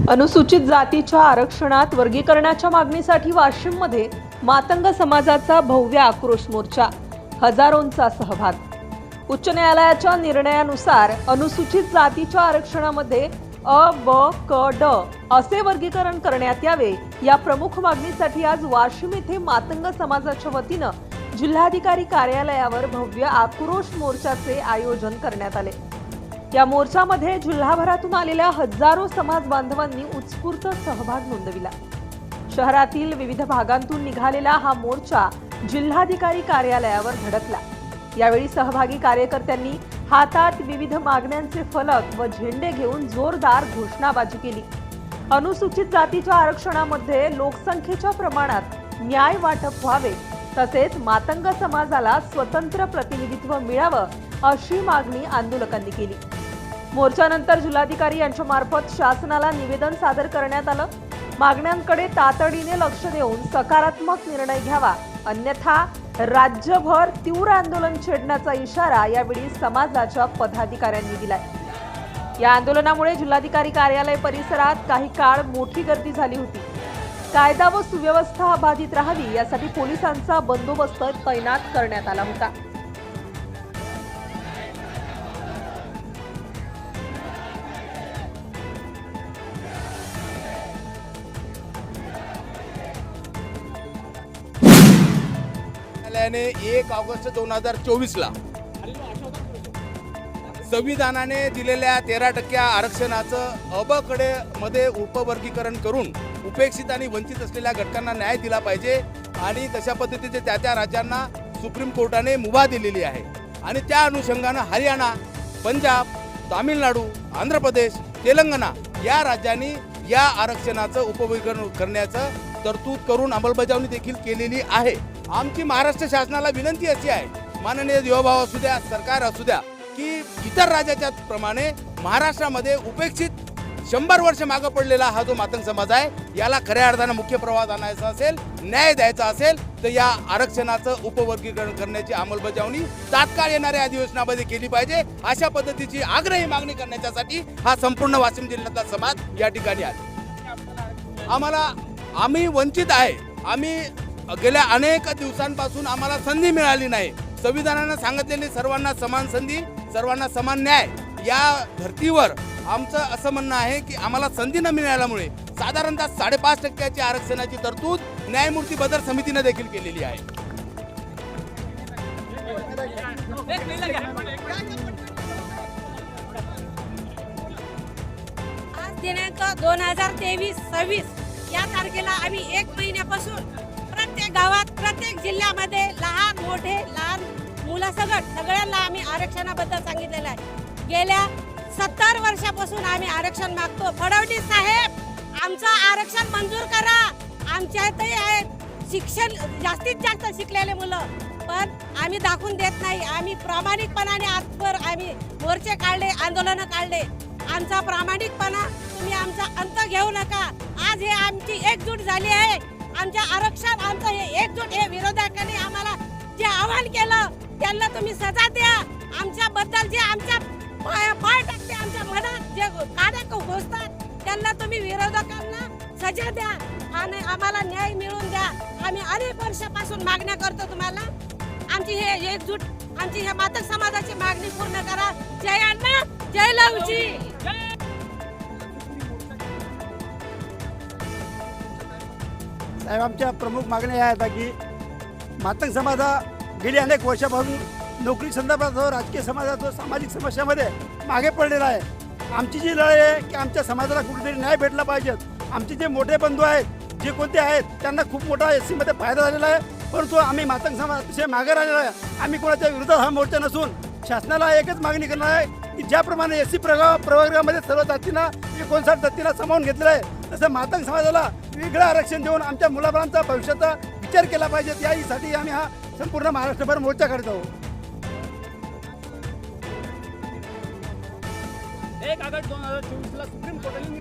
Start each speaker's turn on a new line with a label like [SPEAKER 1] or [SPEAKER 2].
[SPEAKER 1] अनुसूचित जातीच्या आरक्षणात वर्गीकरणाच्या मागणीसाठी वाशिममध्ये मातंग समाजाचा भव्य आक्रोश मोर्चा, हजारोंचा सहभाग। उच्च न्यायालयाच्या निर्णयानुसार अनुसूचित जातीच्या आरक्षणामध्ये अ, ब, क, ड असे वर्गीकरण करण्यात यावे या प्रमुख मागणीसाठी आज वाशिम येथे मातंग समाजाच्या वतीनं जिल्हाधिकारी कार्यालयावर भव्य आक्रोश मोर्चाचे आयोजन करण्यात आले। या मोर्चामध्ये जिल्हाभरातून आलेल्या हजारो समाज बांधवांनी उत्स्फूर्त सहभाग नोंदविला। शहरातील विविध भागांतून निघालेला हा मोर्चा जिल्हाधिकारी कार्यालयावर धडकला। यावेळी सहभागी कार्यकर्त्यांनी हातात विविध मागण्यांचे फलक व झेंडे घेऊन जोरदार घोषणाबाजी केली। अनुसूचित जातीच्या आरक्षणामध्ये लोकसंख्येच्या प्रमाणात न्याय वाटप व्हावे, तसेच मातंग समाजाला स्वतंत्र प्रतिनिधित्व मिळावं अशी मागणी आंदोलकांनी केली। मोर्चानंतर जिल्हाधिकारी यांच्या मार्फत शासनाला निवेदन सादर करण्यात आलं। मागण्यांकडे तातडीने लक्ष देऊन सकारात्मक निर्णय घ्यावा, अन्यथा राज्यभर तीव्र आंदोलन छेडण्याचा इशारा यावेळी समाजाच्या पदाधिकाऱ्यांनी दिलाय। या आंदोलनामुळे जिल्हाधिकारी कार्यालय परिसरात काही काळ मोठी गर्दी झाली होती। कायदा व सुव्यवस्था अबाधित राहावी यासाठी पोलिसांचा बंदोबस्त तैनात करण्यात आला होता।
[SPEAKER 2] न्यायालयाने 1 ऑगस्ट 2024 ला संविधानाने दिलेल्या 13% आरक्षणाचं अ, ब कडे मध्ये उपवर्गीकरण करून उपेक्षित आणि वंचित असलेल्या घटकांना न्याय दिला पाहिजे आणि तशा पद्धतीचे त्या राज्यांना सुप्रीम कोर्टाने मुभा दिलेली आहे। आणि त्या अनुषंगाने हरियाणा, पंजाब, तामिळनाडू, आंध्र प्रदेश, तेलंगणा या राज्यांनी या आरक्षणाचं उपवर्गीकरण करण्याचं तरतूद करून अंमलबजावणी देखील केलेली आहे। आमची महाराष्ट्र शासनाला विनंती अशी आहे, माननीय देवभाव असू द्या, सरकार असू द्या, की इतर राज्याच्या प्रमाणे महाराष्ट्रामध्ये उपेक्षित 100 वर्ष मागे पडलेला हा जो मातंग समाज आहे, याला खऱ्या अर्थानं मुख्य प्रवाहात आणायचा असेल, न्याय द्यायचा असेल तर या आरक्षणाचं उपवर्गीकरण करण्याची अंमलबजावणी तात्काळ येणाऱ्या अधिवेशनामध्ये केली पाहिजे। अशा पद्धतीची आग्रही मागणी करण्यासाठी हा संपूर्ण वाशिम जिल्ह्यातला समाज या ठिकाणी आहे। आम्ही वंचित आहे। आम्ही गेल्या अनेक दिवसांपासून आम्हाला संधी मिळाली नाही। संविधानाने सांगितलेली सर्वांना समान संधी, सर्वांना समान न्याय या धर्तीवर आमचं असं म्हणणं आहे की आम्हाला संधी न मिळाल्यामुळे साधारणतः 5.5% आरक्षणाची तरतूद न्यायमूर्ती बदर समितीने देखील केलेली आहे।
[SPEAKER 3] आज दिनांक 2023-26 या तारखेला आम्ही 1 महिन्यापासून प्रत्येक गावात, प्रत्येक जिल्ह्यामध्ये लहान मोठे, लहान मुलासकट सगळ्यांना आम्ही आरक्षणाबद्दल सांगितलेलं आहे। गेल्या 70 वर्षापासून आम्ही आरक्षण मागतो। फडणवीस साहेब, आमचं आरक्षण मंजूर करा। आमच्यातही आहेत शिक्षण जास्तीत जास्त शिकलेले मुलं, पण आम्ही दाखवून देत नाही। आम्ही प्रामाणिकपणाने आजवर आम्ही मोर्चे काढले, आंदोलन काढले। आमचा प्रामाणिकपणा तुम्ही आमचा अंत घेऊ नका। आज हे आमची एकजूट झाली आहे। आमच्या आरक्षण, आमचं हे एकजूट, हे विरोधकांनी आम्हाला जे आव्हान केलं त्यांना तुम्ही सजा द्या। आमच्याबद्दल जे आमच्या पाय टाकते, आमच्या मनात जे काड्या घोषतात त्यांना तुम्ही विरोधकांना सजा द्या आणि आम्हाला न्याय मिळवून द्या। आम्ही अनेक वर्षापासून मागण्या करतो तुम्हाला। आमची हे एकजूट, आमची ह्या मातंग समाजाची मागणी पूर्ण करा। जय अण्णा, जय लवजी।
[SPEAKER 4] साहेब, आमच्या प्रमुख मागण्या ह्या आहेत की मातंग समाज हा गेली अनेक वर्षापासून नोकरी संदर्भात राजकीय समाजात सामाजिक समस्यामध्ये मागे पडलेला आहे। आमची जी लढाई आहे की आमच्या समाजाला कुठेतरी न्याय भेटला पाहिजे। आमचे जे मोठे बंधू आहेत, जे कोणते आहेत, त्यांना खूप मोठा SC मध्ये फायदा झालेला आहे, परंतु आम्ही मातंग समाज अतिशय मागे राहिलेला आहे। आम्ही कोणाच्या विरोधात हा मोर्चा नसून शासनाला एकच मागणी करणार आहे की ज्याप्रमाणे SC प्रवर्गामध्ये सर्व जातींना 59 जातींना सामावून घेतलेलं आहे, तसं मातंग समाजाला वेगळं आरक्षण देऊन आमच्या मुलाबाळांचा भविष्याचा विचार केला पाहिजे। यासाठी आम्ही हा संपूर्ण महाराष्ट्रभर मोर्चा काढत आहोत।
[SPEAKER 5] 1 ऑगस्ट 2024 ला सुप्रीम कोर्टाने